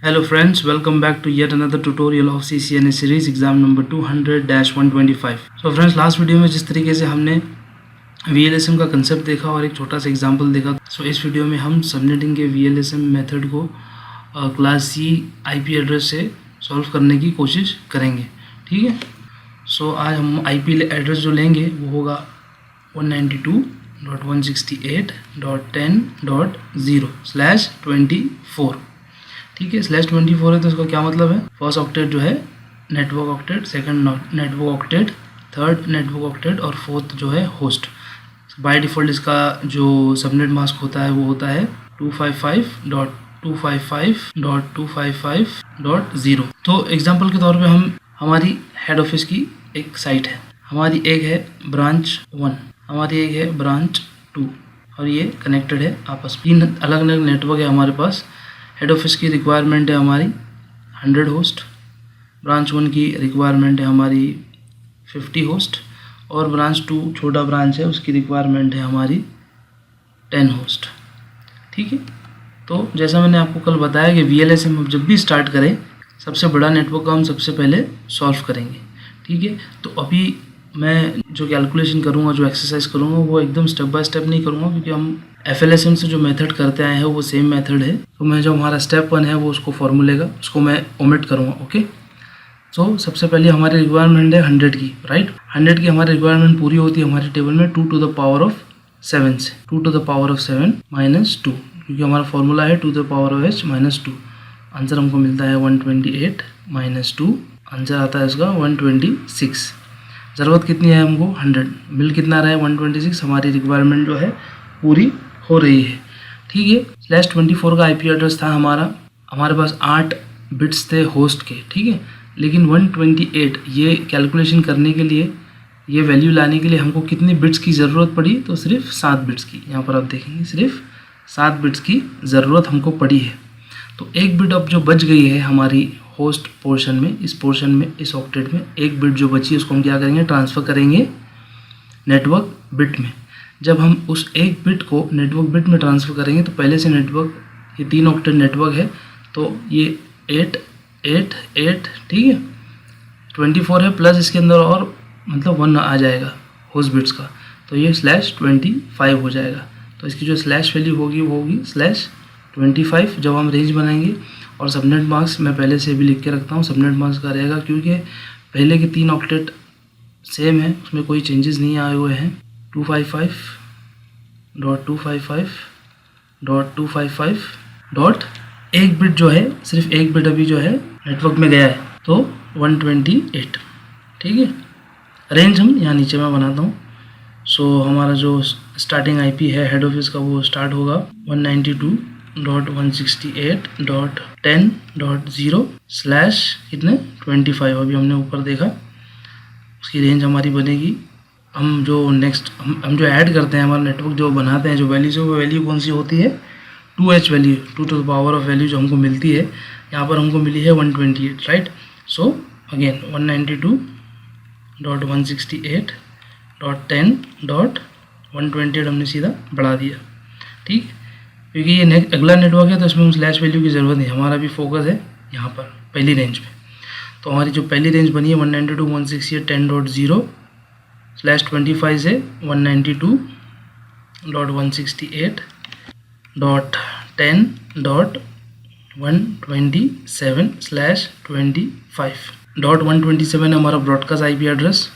Hello friends, welcome back to yet another tutorial of CCNA series exam number 200-125. So friends, last video में जिस तरीके से हमने VLSM का कंसेप्ट देखा और एक छोटा सा एग्जांपल देखा, सो इस वीडियो में हम सबनेटिंग के VLSM मेथड को क्लास C IP एड्रेस से सॉल्व करने की कोशिश करेंगे। ठीक है, सो आज हम IP एड्रेस जो लेंगे वो होगा 192.168.10.0/24। ठीक है, /24 है तो इसका क्या मतलब है, फर्स्ट ऑक्टेट जो है network octet, second network octet, third network octet और फोर्थ जो है होस्ट। बाय डिफ़ॉल्ट इसका जो सबनेट मास्क होता है वो होता है 255.255.255.0। तो एग्जांपल के तौर पे हमारी हेड ऑफिस की एक साइट है, हमारी एक है ब्रांच 1, हमारी एक है ब्रांच 2 और ये कनेक्टेड है आपस में। 3 अलग अलग नेटवर्क है हमारे पास। हेड ऑफिस की रिक्वायरमेंट है हमारी 100 होस्ट, ब्रांच 1 की रिक्वायरमेंट है हमारी 50 होस्ट और ब्रांच 2 छोटा ब्रांच है उसकी रिक्वायरमेंट है हमारी 10 होस्ट। ठीक है, तो जैसा मैंने आपको कल बताया कि VLSM हम जब भी स्टार्ट करें सबसे बड़ा नेटवर्क का हम सबसे पहले सॉल्व करेंगे। ठीक है, तो अभी मैं जो कैलकुलेशन करूँगा, जो एक्सरसाइज करूँगा वो एकदम स्टेप बाय स्टेप नहीं करूँगा क्योंकि हम FLSM से जो मेथड करते आए हैं वो सेम मेथड है। तो मैं जो हमारा स्टेप 1 है वो उसको फॉर्मूले का उसको मैं ओमिट करूँगा। ओके, सो सबसे पहले हमारी रिक्वायरमेंट है 100 की, राइट। 100 की हमारी रिक्वायरमेंट पूरी होती है हमारे टेबल में 2 to the power of 7 से, 2 to the power of 7 - 2, क्योंकि हमारा फॉर्मूला है 2 to the power of h - 2। Answer हमको मिलता है 128 - 2, आंसर आता है इसका 126। ज़रूरत कितनी है हमको 100, बिल कितना रहा है 126, हमारी रिक्वायरमेंट जो है पूरी हो रही है। ठीक है, /24 का IP एड्रेस था हमारे पास 8 बिट्स थे होस्ट के। ठीक है, लेकिन 128 ये कैलकुलेशन करने के लिए, ये वैल्यू लाने के लिए हमको कितने बिट्स की ज़रूरत पड़ी, तो सिर्फ 7 बिट्स की। यहाँ पर आप देखेंगे सिर्फ 7 बिट्स की ज़रूरत हमको पड़ी है। तो एक बिट अब जो बच गई है हमारी होस्ट पोर्शन में, इस पोर्शन में, इस ऑक्टेट में एक बिट जो बची है उसको हम क्या करेंगे, ट्रांसफ़र करेंगे नेटवर्क बिट में। जब हम उस एक बिट को नेटवर्क बिट में ट्रांसफ़र करेंगे तो पहले से नेटवर्क, ये 3 ऑक्टेट नेटवर्क है तो ये 8 8 8, ठीक है, 24 है प्लस इसके अंदर और मतलब 1 आ जाएगा होस्ट बिट्स का, तो ये /25 हो जाएगा। तो इसकी जो स्लैश वैल्यू होगी वो होगी /25। जब हम रेंज बनाएंगे और सबनेट मास्क मैं पहले से भी लिख के रखता हूँ, सबनेट मास्क का रहेगा क्योंकि पहले के 3 ऑक्टेट सेम है, उसमें कोई चेंजेस नहीं आए हुए हैं। 255.255.255. एक बिट जो है, सिर्फ एक बिट अभी जो है नेटवर्क में गया है तो 128। ठीक है, रेंज हम यहाँ नीचे में बनाता हूँ। सो हमारा जो स्टार्टिंग IP है हेड ऑफिस का वो स्टार्ट होगा 192.168.10.0/कितने 25। अभी हमने ऊपर देखा, उसकी रेंज हमारी बनेगी। हम जो नेक्स्ट हम जो ऐड करते हैं, हमारा नेटवर्क जो बनाते हैं, जो वैल्यूज है वो वैल्यू कौन सी होती है, 2h value, 2 to the power of value जो हमको मिलती है, यहाँ पर हमको मिली है 128, राइट। सो अगेन 192.168.10.128 हमने सीधा बढ़ा दिया। ठीक, क्योंकि ये अगला नेटवर्क है तो इसमें हम स्लैश वैल्यू की ज़रूरत नहीं, हमारा भी फोकस है यहाँ पर पहली रेंज पे। तो हमारी जो पहली रेंज बनी है 192.168.10.0/25 से 192.168.10.127/25। 127 हमारा ब्रॉडकास्ट IP एड्रेस,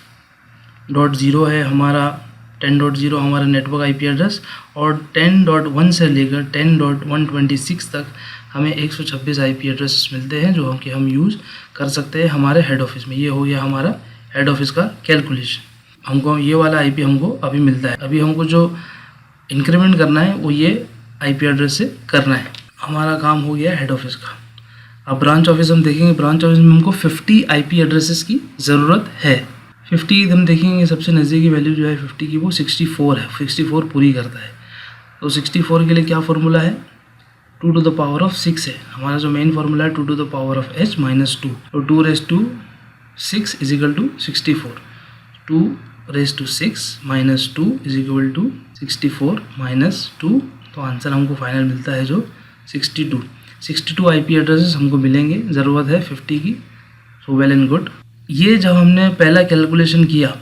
.0 है हमारा 10.0 हमारा नेटवर्क IP एड्रेस और 10.1 से लेकर 10.126 तक हमें 126 IP एड्रेस मिलते हैं जो कि हम यूज़ कर सकते हैं हमारे हेड ऑफिस में। ये हो गया हमारा हेड ऑफिस का कैलकुलेशन। हमको ये वाला IP हमको अभी मिलता है। अभी हमको जो इंक्रीमेंट करना है वो ये IP एड्रेस से करना है। हमारा काम हो गया हेड ऑफिस का। अब ब्रांच ऑफिस हम देखेंगे, ब्रांच ऑफिस में हमको 50 IP एड्रेसेस की ज़रूरत है। 50 हम देखेंगे, सबसे नज़दीकी वैल्यू जो है 50 की वो 64 है, 64 पूरी करता है। तो 64 के लिए क्या फार्मूला है, 2 to the power of 6 है हमारा जो मेन फार्मूला है, 2 to the power of h - 2। तो 2 * 6 = 64, 2 * 6 - 2 = 64 - 2। तो आंसर हमको फाइनल मिलता है जो 62। 62 IP एड्रेसेस हमको मिलेंगे, ज़रूरत है 50 की, सो वेल एंड गुड। ये जब हमने पहला कैलकुलेशन किया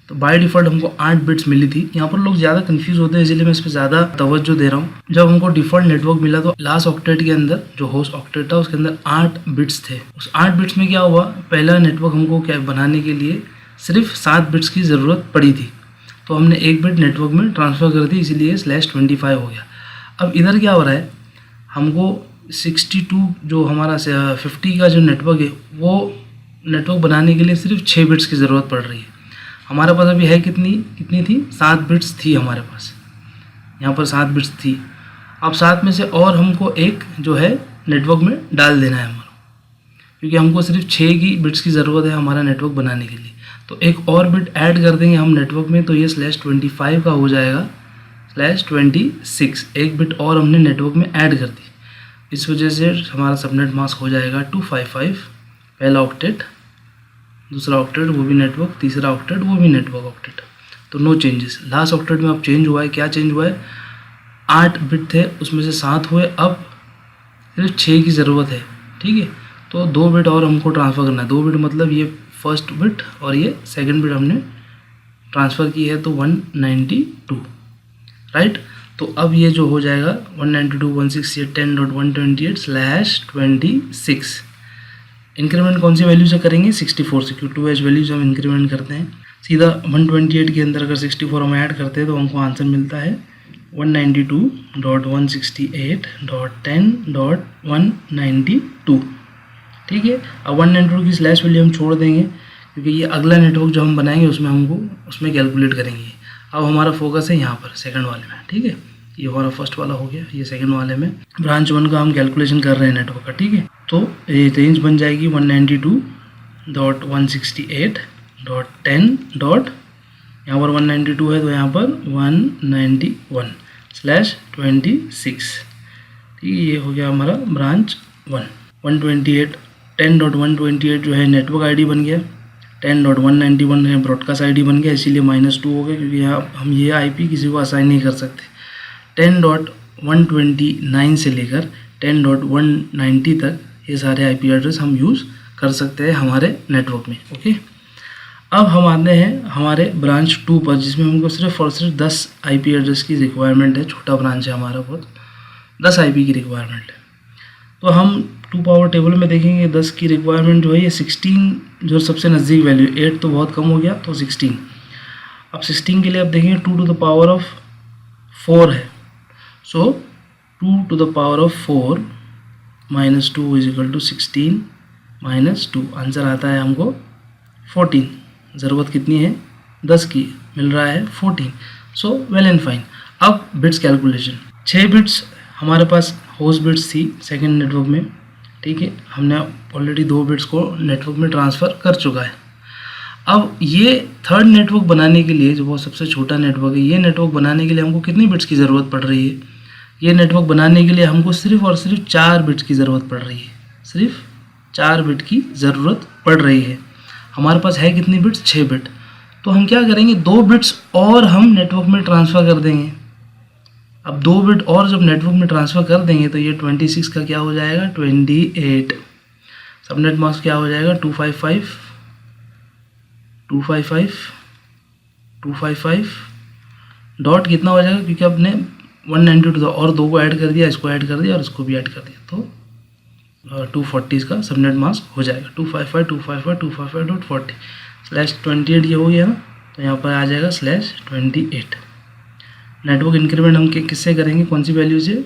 तो बाय डिफ़ॉल्ट हमको 8 बिट्स मिली थी। यहाँ पर लोग ज़्यादा कंफ्यूज होते हैं, इसलिए मैं इस पर ज़्यादा तवज्जो दे रहा हूँ। जब हमको डिफ़ॉल्ट नेटवर्क मिला तो लास्ट ऑक्टेट के अंदर, जो होस्ट ऑक्टेट था उसके अंदर 8 बिट्स थे। उस 8 बिट्स में क्या हुआ, पहला नेटवर्क हमको क्या बनाने के लिए सिर्फ 7 बिट्स की ज़रूरत पड़ी थी, तो हमने 1 बिट नेटवर्क में ट्रांसफ़र कर दी, इसीलिए /25 हो गया। अब इधर क्या हो रहा है, हमको 62 जो हमारा 50 का जो नेटवर्क है वो नेटवर्क बनाने के लिए सिर्फ 6 बिट्स की ज़रूरत पड़ रही है। हमारे पास अभी है कितनी थी, 7 बिट्स थी हमारे पास, यहाँ पर 7 बिट्स थी। अब 7 में से और हमको एक जो है नेटवर्क में डाल देना है हमारा, क्योंकि हमको सिर्फ 6 की बिट्स की ज़रूरत है हमारा नेटवर्क बनाने के लिए। तो एक और बिट ऐड कर देंगे हम नेटवर्क में, तो ये /25 का हो जाएगा /26। एक बिट और हमने नेटवर्क में ऐड कर दी, इस वजह से हमारा सबनेट मास्क हो जाएगा 255। पहला ऑक्टेट, दूसरा ऑक्टेट वो भी नेटवर्क, तीसरा ऑक्टेट वो भी नेटवर्क ऑक्टेट, तो नो चेंजेस। लास्ट ऑक्टेट में अब चेंज हुआ है, क्या चेंज हुआ है, 8 बिट थे उसमें से 7 हुए, अब सिर्फ 6 की ज़रूरत है, ठीक है। तो 2 बिट और हमको ट्रांसफ़र करना है, 2 बिट मतलब ये फर्स्ट बिट और ये सेकंड बिट हमने ट्रांसफ़र की है, तो 192, राइट। तो अब ये जो हो जाएगा 192.168.10.128/26। इंक्रीमेंट कौन सी वैल्यू से करेंगे, 64 से, क्योंकि 2H वैल्यू से हम इंक्रीमेंट करते हैं। सीधा 128 के अंदर अगर 64 हम ऐड करते हैं तो हमको आंसर मिलता है 192.168.10.192, ठीक है। अब 192 की स्लैश वैल्यू हम छोड़ देंगे, क्योंकि ये अगला नेटवर्क जो हम बनाएंगे उसमें कैलकुलेट करेंगे। अब हमारा फोकस है यहाँ पर सेकंड वाले में, ठीक है। ये हमारा फर्स्ट वाला हो गया, ये सेकंड वाले में ब्रांच 1 का हम कैलकुलेशन कर रहे हैं नेटवर्क का, ठीक है। तो ये रेंज बन जाएगी 192.168.10. यहाँ पर 192 है तो यहाँ पर 191/26, ठीक है। ये हो गया हमारा ब्रांच 1। 10.128 जो है नेटवर्क आईडी बन गया, 10.191 है ब्रॉडकास्ट आईडी बन गया, इसीलिए -2 हो गया, क्योंकि यहाँ हम ये आईपी किसी को असाइन नहीं कर सकते। 10.129 से लेकर 10.190 तक ये सारे आईपी एड्रेस हम यूज़ कर सकते हैं हमारे नेटवर्क में, ओके। अब हम आते हैं हमारे ब्रांच 2 पर, जिसमें हमको सिर्फ और सिर्फ 10 आईपी एड्रेस की रिक्वायरमेंट है। छोटा ब्रांच है हमारा, बहुत 10 आईपी की रिक्वायरमेंट है। तो हम 2 पावर टेबल में देखेंगे 10 की रिक्वायरमेंट जो है, ये 16 जो सबसे नज़दीक वैल्यू, 8 तो बहुत कम हो गया, तो 16। अब 16 के लिए आप देखेंगे 2 to the power of 4 है, सो 2 to the power of 4 -2 = 16 -2, answer आता है हमको 14। ज़रूरत कितनी है, 10 की, मिल रहा है 14, सो वेल एंड फाइन। अब बिट्स कैलकुलेशन, 6 बिट्स हमारे पास होस्ट बिट्स थी सेकंड नेटवर्क में, ठीक है। हमने ऑलरेडी 2 बिट्स को नेटवर्क में ट्रांसफ़र कर चुका है। अब ये थर्ड नेटवर्क बनाने के लिए, जो वो सबसे छोटा नेटवर्क है, ये नेटवर्क बनाने के लिए हमको कितनी बिट्स की ज़रूरत पड़ रही है, ये नेटवर्क बनाने के लिए हमको सिर्फ और सिर्फ 4 बिट्स की ज़रूरत पड़ रही है, सिर्फ 4 बिट की ज़रूरत पड़ रही है। हमारे पास है कितनी बिट्स, 6 बिट। तो हम क्या करेंगे, 2 बिट्स और हम नेटवर्क में ट्रांसफ़र कर देंगे। अब 2 बिट और जब नेटवर्क में ट्रांसफ़र कर देंगे तो ये 26 का क्या हो जाएगा, 28। सबनेट मास्क क्या हो जाएगा, 255 डॉट कितना हो जाएगा, क्योंकि आपने 192 और 2 को ऐड कर दिया, इसको ऐड कर दिया और इसको भी ऐड कर दिया, तो 240 का सबनेट मास्क हो जाएगा। 255.255.40/28 ये हो गया ना, तो यहाँ पर आ जाएगा /28। नेटवर्क इंक्रीमेंट हम किससे करेंगे, कौन सी वैल्यू से,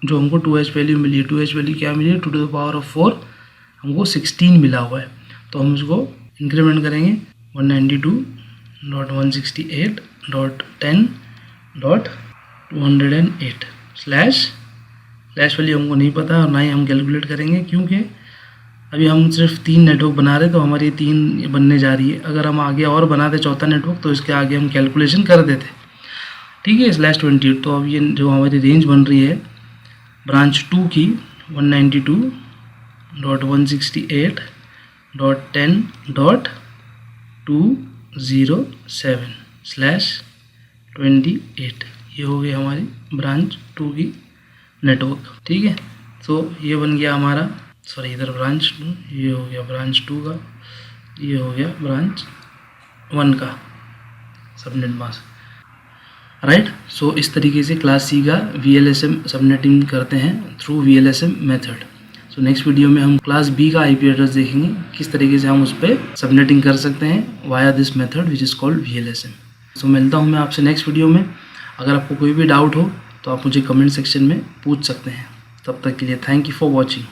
जो हमको 2H वैल्यू मिली है। 2H वैल्यू क्या मिली है, 2 to the power of 4 हमको 16 मिला हुआ है, तो हम इसको इंक्रीमेंट करेंगे 192.168.10.208 स्लैश वैल्यू हमको नहीं पता और ना ही हम कैलकुलेट करेंगे, क्योंकि अभी हम सिर्फ 3 नेटवर्क बना रहे, तो हमारी 3 बनने जा रही है। अगर हम आगे और बनाते चौथा नेटवर्क तो इसके आगे हम कैलकुलेशन कर देते, ठीक है, /28। तो अब ये जो हमारी रेंज बन रही है ब्रांच 2 की 192.168.10.207/28, ये हो गई हमारी ब्रांच 2 की नेटवर्क, ठीक है। तो ये बन गया हमारा, सॉरी इधर ब्रांच 2, ये हो गया ब्रांच 2 का, ये हो गया ब्रांच 1 का सबनेट मास्क, राइट। सो इस तरीके से क्लास सी का VLSM सबनेटिंग करते हैं through VLSM method. So next video में हम क्लास बी का IP एड्रेस देखेंगे, किस तरीके से हम उस पर सबनेटिंग कर सकते हैं via this method which is called VLSM। सो मिलता हूँ मैं आपसे नेक्स्ट वीडियो में। अगर आपको कोई भी डाउट हो तो आप मुझे कमेंट सेक्शन में पूछ सकते हैं। तब तक के लिए थैंक यू फॉर वॉचिंग।